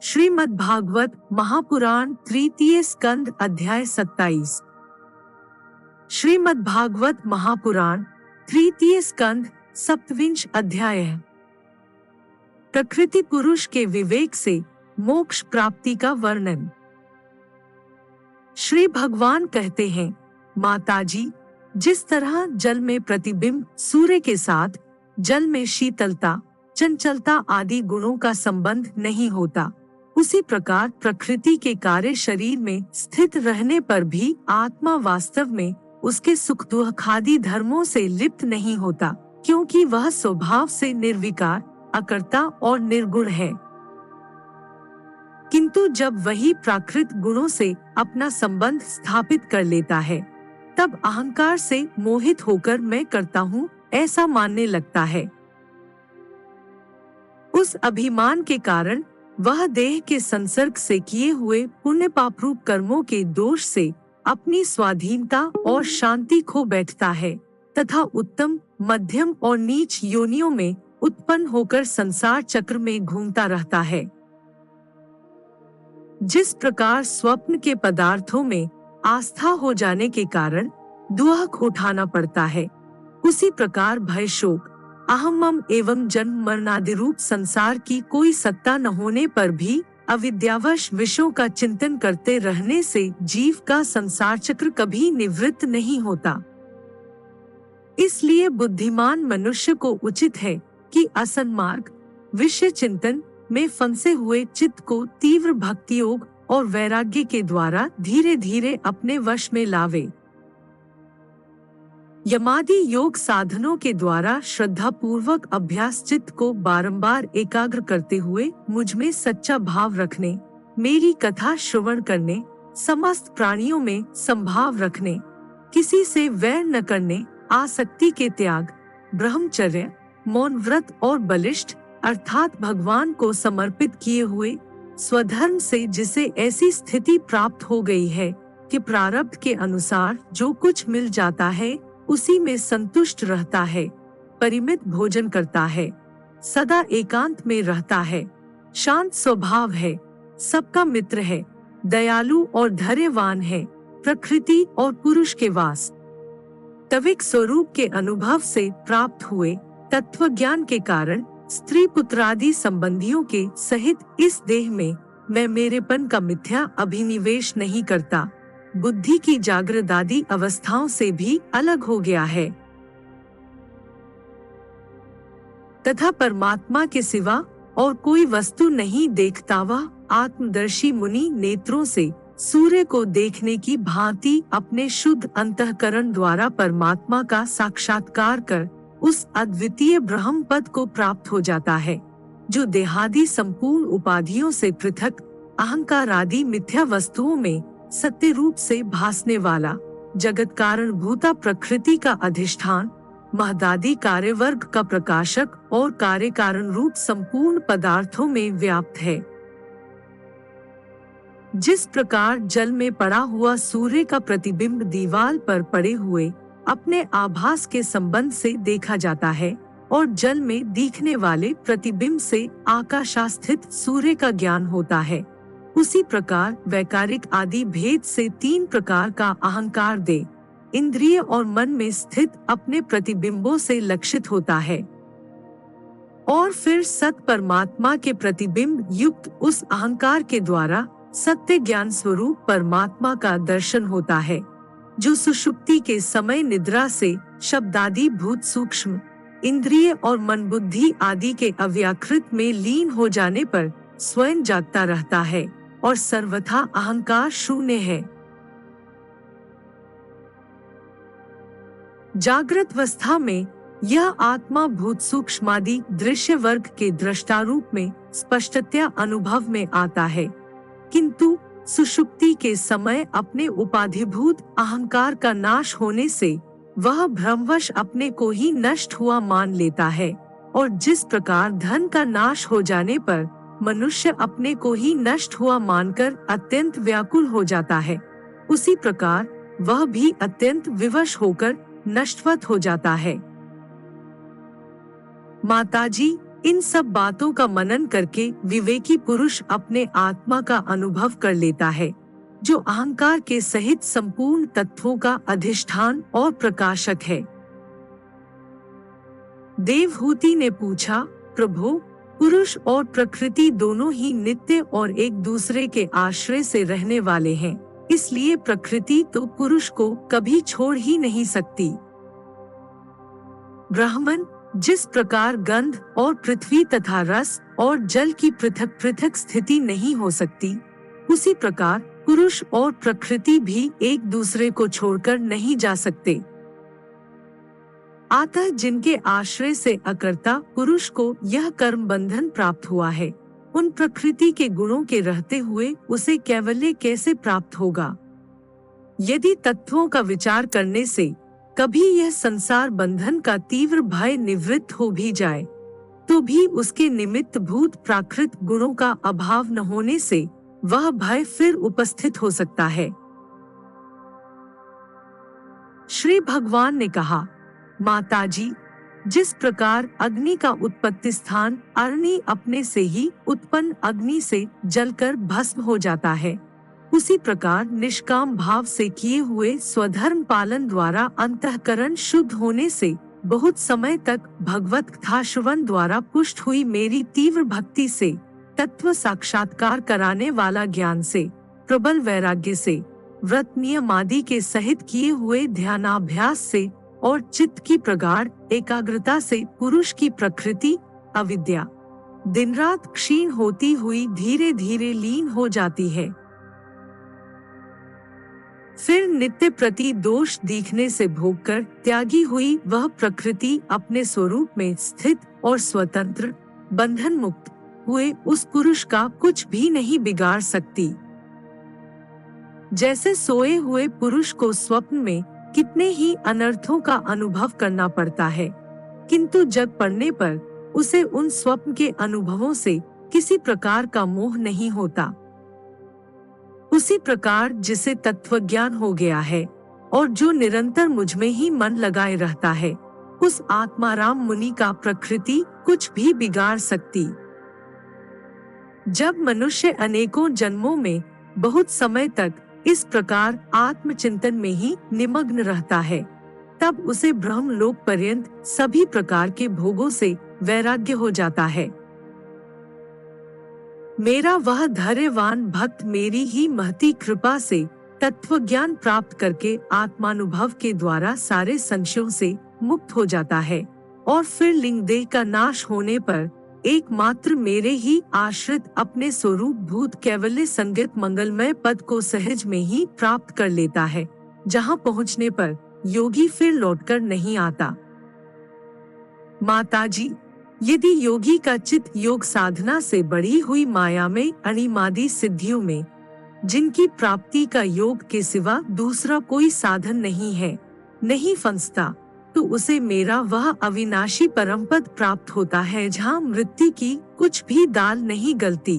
श्रीमद् भागवत महापुराण तृतीय स्कंद अध्याय 27। श्रीमद् भागवत महापुराण तृतीय स्कंद सप्तविंश अध्याय है। प्रकृति पुरुष के विवेक से मोक्ष प्राप्ति का वर्णन। श्री भगवान कहते हैं, माताजी, जिस तरह जल में प्रतिबिंब सूर्य के साथ जल में शीतलता, चंचलता आदि गुणों का संबंध नहीं होता, उसी प्रकार प्रकृति के कार्य शरीर में स्थित रहने पर भी आत्मा वास्तव में उसके सुख दुख आदि धर्मों से लिप्त नहीं होता, क्योंकि वह स्वभाव से निर्विकार, अकर्ता और निर्गुण है। किंतु जब वही प्राकृत गुणों से अपना संबंध स्थापित कर लेता है, तब अहंकार से मोहित होकर मैं करता हूँ ऐसा मानने लगता है। उस अभिमान के कारण वह देह के संसर्ग से किए हुए पुण्य पापरूप कर्मों के दोष से अपनी स्वाधीनता और शांति खो बैठता है तथा उत्तम, मध्यम और नीच योनियों में उत्पन्न होकर संसार चक्र में घूमता रहता है। जिस प्रकार स्वप्न के पदार्थों में आस्था हो जाने के कारण दुख उठाना पड़ता है, उसी प्रकार भय, शोक, अहम मम एवं जन्म मरणादि रूप संसार की कोई सत्ता न होने पर भी अविद्यावश विषयों का चिंतन करते रहने से जीव का संसार चक्र कभी निवृत्त नहीं होता। इसलिए बुद्धिमान मनुष्य को उचित है कि असन्मार्ग विषय चिंतन में फंसे हुए चित्त को तीव्र भक्ति योग और वैराग्य के द्वारा धीरे धीरे अपने वश में लावे। यमादि योग साधनों के द्वारा श्रद्धा पूर्वक अभ्यास चित्त को बारंबार एकाग्र करते हुए मुझ में सच्चा भाव रखने, मेरी कथा श्रवण करने, समस्त प्राणियों में संभाव रखने, किसी से वैर न करने, आसक्ति के त्याग, ब्रह्मचर्य, मौन व्रत और बलिष्ठ अर्थात भगवान को समर्पित किए हुए स्वधर्म से जिसे ऐसी स्थिति प्राप्त हो गई है कि प्रारब्ध के अनुसार जो कुछ मिल जाता है उसी में संतुष्ट रहता है, परिमित भोजन करता है, सदा एकांत में रहता है, शांत स्वभाव है, सबका मित्र है, दयालु और धैर्यवान है, प्रकृति और पुरुष के वास्तविक स्वरूप के अनुभव से प्राप्त हुए तत्व ज्ञान के कारण स्त्री पुत्रादि संबंधियों के सहित इस देह में मैं मेरेपन का मिथ्या अभिनिवेश नहीं करता, बुद्धि की जागृत आदि अवस्थाओं से भी अलग हो गया है तथा परमात्मा के सिवा और कोई वस्तु नहीं देखता। वह आत्मदर्शी मुनि नेत्रों से सूर्य को देखने की भांति अपने शुद्ध अंतःकरण द्वारा परमात्मा का साक्षात्कार कर उस अद्वितीय ब्रह्म पद को प्राप्त हो जाता है, जो देहादि संपूर्ण उपाधियों से पृथक अहंकार आदि मिथ्या वस्तुओं में सत्य रूप से भासने वाला, जगत कारण भूता प्रकृति का अधिष्ठान, महदादि कार्य वर्ग का प्रकाशक और कार्य कारण रूप संपूर्ण पदार्थों में व्याप्त है। जिस प्रकार जल में पड़ा हुआ सूर्य का प्रतिबिंब दीवार पर पड़े हुए अपने आभास के संबंध से देखा जाता है और जल में दिखने वाले प्रतिबिंब से आकाशास्थित सूर्य का ज्ञान होता है, उसी प्रकार वैकारिक आदि भेद से तीन प्रकार का अहंकार दे इंद्रिय और मन में स्थित अपने प्रतिबिंबों से लक्षित होता है और फिर सत परमात्मा के प्रतिबिंब युक्त उस अहंकार के द्वारा सत्य ज्ञान स्वरूप परमात्मा का दर्शन होता है, जो सुषुप्ति के समय निद्रा से शब्दादि भूत सूक्ष्म इंद्रिय और मन बुद्धि आदि के अव्याकृत में लीन हो जाने पर स्वयं जागता रहता है और सर्वथा अहंकार शून्य है। जागृत अवस्था में यह आत्मा भूत सूक्ष्मादि दृश्य वर्ग के दृष्टारूप में स्पष्टतया अनुभव में आता है, किंतु सुषुप्ति के समय अपने उपाधिभूत अहंकार का नाश होने से वह भ्रमवश अपने को ही नष्ट हुआ मान लेता है और जिस प्रकार धन का नाश हो जाने पर मनुष्य अपने को ही नष्ट हुआ मानकर अत्यंत व्याकुल हो जाता है, उसी प्रकार वह भी अत्यंत विवश होकर नष्टवत हो जाता है। माताजी, इन सब बातों का मनन करके विवेकी पुरुष अपने आत्मा का अनुभव कर लेता है, जो अहंकार के सहित संपूर्ण तत्वों का अधिष्ठान और प्रकाशक है। देवहूति ने पूछा, प्रभु, पुरुष और प्रकृति दोनों ही नित्य और एक दूसरे के आश्रय से रहने वाले हैं, इसलिए प्रकृति तो पुरुष को कभी छोड़ ही नहीं सकती। ब्राह्मण, जिस प्रकार गंध और पृथ्वी तथा रस और जल की पृथक पृथक स्थिति नहीं हो सकती, उसी प्रकार पुरुष और प्रकृति भी एक दूसरे को छोड़कर नहीं जा सकते। अतः जिनके आश्रय से अकर्ता पुरुष को यह कर्म बंधन प्राप्त हुआ है, उन प्रकृति के गुणों के रहते हुए उसे कैवल्य कैसे प्राप्त होगा? यदि तत्वों का विचार करने से कभी यह संसार बंधन का तीव्र भय निवृत्त हो भी जाए, तो भी उसके निमित्त भूत प्राकृत गुणों का अभाव न होने से वह भय फिर उपस्थित हो सकता है। श्री भगवान ने कहा, माताजी, जिस प्रकार अग्नि का उत्पत्ति स्थान अग्नि अपने से ही उत्पन्न अग्नि से जलकर भस्म हो जाता है, उसी प्रकार निष्काम भाव से किए हुए स्वधर्म पालन द्वारा अंतःकरण शुद्ध होने से बहुत समय तक भगवत कथा श्रवण द्वारा पुष्ट हुई मेरी तीव्र भक्ति से, तत्व साक्षात्कार कराने वाला ज्ञान से, प्रबल वैराग्य से, व्रत नियम आदि के सहित किए हुए ध्यानाभ्यास से और चित्त की प्रगाढ़ एकाग्रता से पुरुष की प्रकृति अविद्या दिन रात क्षीण होती हुई धीरे धीरे लीन हो जाती है। फिर नित्य प्रति दोष दिखने से भोगकर त्यागी हुई वह प्रकृति अपने स्वरूप में स्थित और स्वतंत्र बंधन मुक्त हुए उस पुरुष का कुछ भी नहीं बिगाड़ सकती। जैसे सोए हुए पुरुष को स्वप्न में कितने ही अनर्थों का अनुभव करना पड़ता है, किंतु जग पड़ने पर उसे उन स्वप्न के अनुभवों से किसी प्रकार का मोह नहीं होता, उसी प्रकार जिसे तत्व ज्ञान हो गया है और जो निरंतर मुझ में ही मन लगाए रहता है, उस आत्माराम मुनि का प्रकृति कुछ भी बिगाड़ सकती। जब मनुष्य अनेकों जन्मों में बहुत समय तक इस प्रकार आत्मचिंतन में ही निमग्न रहता है, तब उसे ब्रह्मलोक पर्यंत सभी प्रकार के भोगों से वैराग्य हो जाता है। मेरा वह धैर्यवान भक्त मेरी ही महती कृपा से तत्व ज्ञान प्राप्त करके आत्मानुभव के द्वारा सारे संशयों से मुक्त हो जाता है और फिर लिंग देह का नाश होने पर एकमात्र मेरे ही आश्रित अपने स्वरूप भूत कैवल्य संगत मंगलमय पद को सहज में ही प्राप्त कर लेता है, जहाँ पहुँचने पर योगी फिर लौटकर नहीं आता। माताजी, यदि योगी का चित्त योग साधना से बढ़ी हुई माया में अणिमादि सिद्धियों में, जिनकी प्राप्ति का योग के सिवा दूसरा कोई साधन नहीं है, नहीं फंसता, तो उसे मेरा वह अविनाशी परमपद प्राप्त होता है, जहाँ मृत्यु की कुछ भी दाल नहीं गलती।